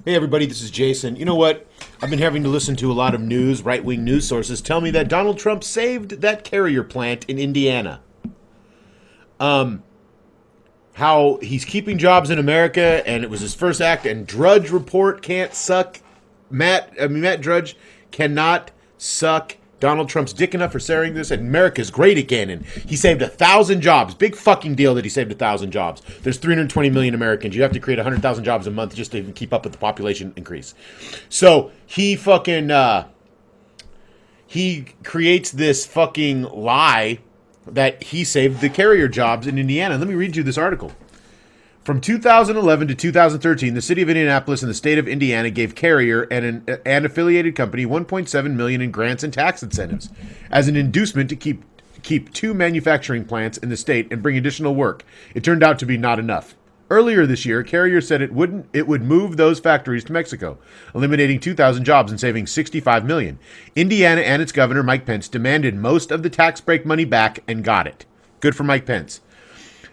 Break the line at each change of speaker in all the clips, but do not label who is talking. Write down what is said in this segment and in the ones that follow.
Hey everybody, this is Jason. You know what? I've been having to listen to a lot of news, right-wing news sources tell me that Donald Trump saved that carrier plant in Indiana. How he's keeping jobs in America, and it was his first act. And Drudge Report can't suck. Matt Drudge cannot suck Donald Trump's dick enough for saying this. And America's great again, and he saved 1,000 jobs. Big fucking deal that he saved 1,000 jobs. There's 320 million Americans. You have to create 100,000 jobs a month just to even keep up with the population increase. So he creates this fucking lie that he saved the carrier jobs in Indiana. Let me read you this article. From 2011 to 2013, the city of Indianapolis and the state of Indiana gave Carrier and an affiliated company $1.7 million in grants and tax incentives as an inducement to keep two manufacturing plants in the state and bring additional work. It turned out to be not enough. Earlier this year, Carrier said it would move those factories to Mexico, eliminating 2,000 jobs and saving $65 million. Indiana and its governor, Mike Pence, demanded most of the tax break money back and got it. Good for Mike Pence.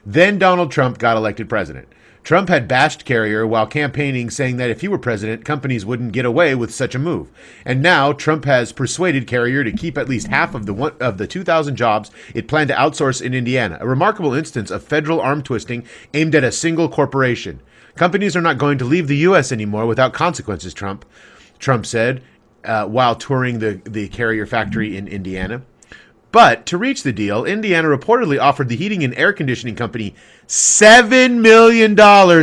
Then Donald Trump got elected president. Trump had bashed Carrier while campaigning, saying that if he were president, companies wouldn't get away with such a move. And now Trump has persuaded Carrier to keep at least half of the 2,000 jobs it planned to outsource in Indiana, a remarkable instance of federal arm twisting aimed at a single corporation. Companies are not going to leave the U.S. anymore without consequences, Trump said while touring the Carrier factory in Indiana. But to reach the deal, Indiana reportedly offered the heating and air conditioning company $7 million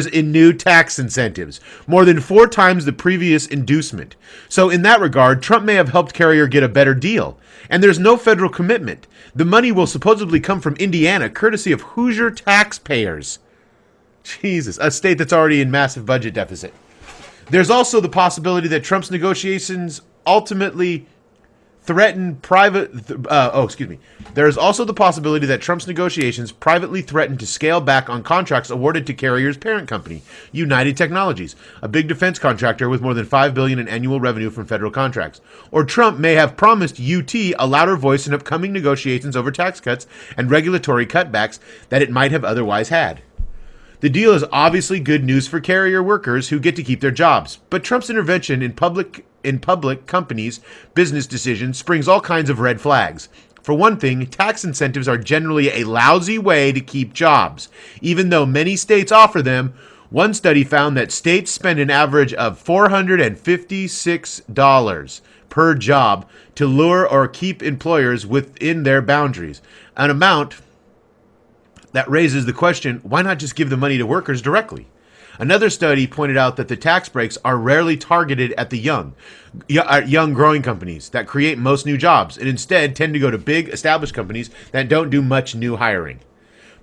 in new tax incentives, more than 4 times the previous inducement. So in that regard, Trump may have helped Carrier get a better deal. And there's no federal commitment. The money will supposedly come from Indiana, courtesy of Hoosier taxpayers. Jesus, a state that's already in massive budget deficit. There's also the possibility that Trump's negotiations ultimately threaten There is also the possibility that Trump's negotiations privately threaten to scale back on contracts awarded to Carrier's parent company, United Technologies, a big defense contractor with more than $5 billion in annual revenue from federal contracts. Or Trump may have promised UT a louder voice in upcoming negotiations over tax cuts and regulatory cutbacks that it might have otherwise had. The deal is obviously good news for Carrier workers who get to keep their jobs, but Trump's intervention in public companies' business decisions springs all kinds of red flags. For one thing, tax incentives are generally a lousy way to keep jobs, even though many states offer them. One study found that states spend an average of $456 per job to lure or keep employers within their boundaries, an amount that raises the question, why not just give the money to workers directly? Another study pointed out that the tax breaks are rarely targeted at the young growing companies that create most new jobs, and instead tend to go to big established companies that don't do much new hiring.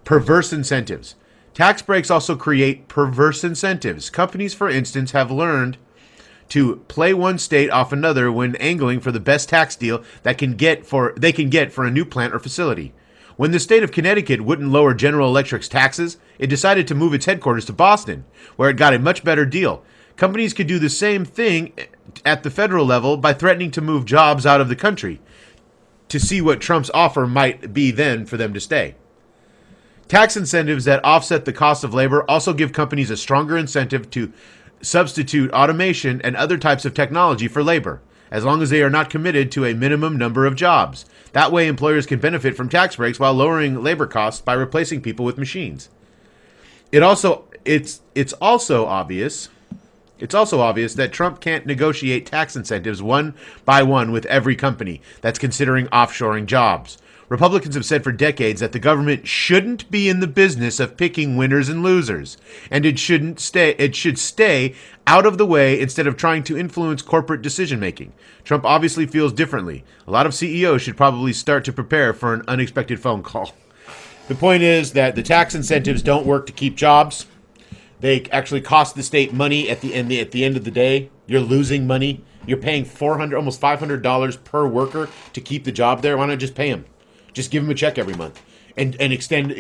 Perverse incentives. Tax breaks also create perverse incentives. Companies, for instance, have learned to play one state off another when angling for the best tax deal they can get for a new plant or facility. When the state of Connecticut wouldn't lower General Electric's taxes, it decided to move its headquarters to Boston, where it got a much better deal. Companies could do the same thing at the federal level by threatening to move jobs out of the country to see what Trump's offer might be then for them to stay. Tax incentives that offset the cost of labor also give companies a stronger incentive to substitute automation and other types of technology for labor, as long as they are not committed to a minimum number of jobs. That way, employers can benefit from tax breaks while lowering labor costs by replacing people with machines. It's also obvious that Trump can't negotiate tax incentives one by one with every company that's considering offshoring jobs. Republicans have said for decades that the government shouldn't be in the business of picking winners and losers, and it should stay out of the way instead of trying to influence corporate decision-making. Trump obviously feels differently. A lot of CEOs should probably start to prepare for an unexpected phone call. The point is that the tax incentives don't work to keep jobs. They actually cost the state money at the end of the day. You're losing money. You're paying almost $500 per worker to keep the job there. Why not just pay them? Just give them a check every month and extend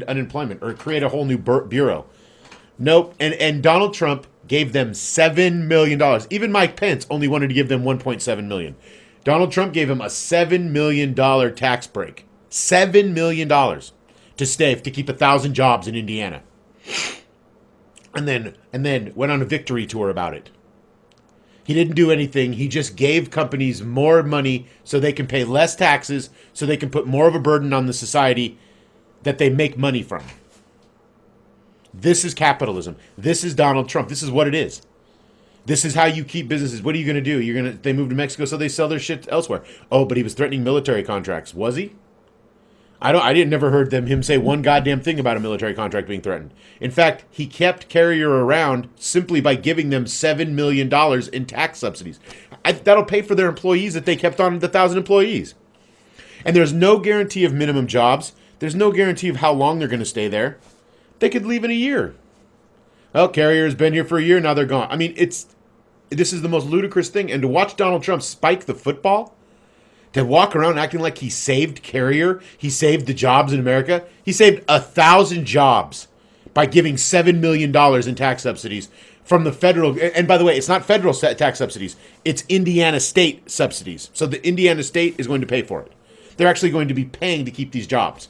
unemployment or create a whole new bureau. Nope. And Donald Trump gave them $7 million. Even Mike Pence only wanted to give them $1.7 million. Donald Trump gave him a $7 million tax break. $7 million to keep 1,000 jobs in Indiana. and then went on a victory tour about it. He didn't do anything. He just gave companies more money so they can pay less taxes, so they can put more of a burden on the society that they make money from. This is capitalism. This is Donald Trump. This is what it is. This is how you keep businesses. What are you going to do? They move to Mexico so they sell their shit elsewhere. Oh, but he was threatening military contracts. Was he? I didn't never heard him say one goddamn thing about a military contract being threatened. In fact, he kept Carrier around simply by giving them $7 million in tax subsidies. That'll pay for their employees that they kept on the 1,000 employees. And there's no guarantee of minimum jobs. There's no guarantee of how long they're going to stay there. They could leave in a year. Well, Carrier's been here for a year, now they're gone. I mean, this is the most ludicrous thing. And to watch Donald Trump spike the football, to walk around acting like he saved Carrier, he saved the jobs in America. He saved 1,000 jobs by giving $7 million in tax subsidies from the federal. And by the way, it's not federal tax subsidies. It's Indiana state subsidies. So the Indiana state is going to pay for it. They're actually going to be paying to keep these jobs.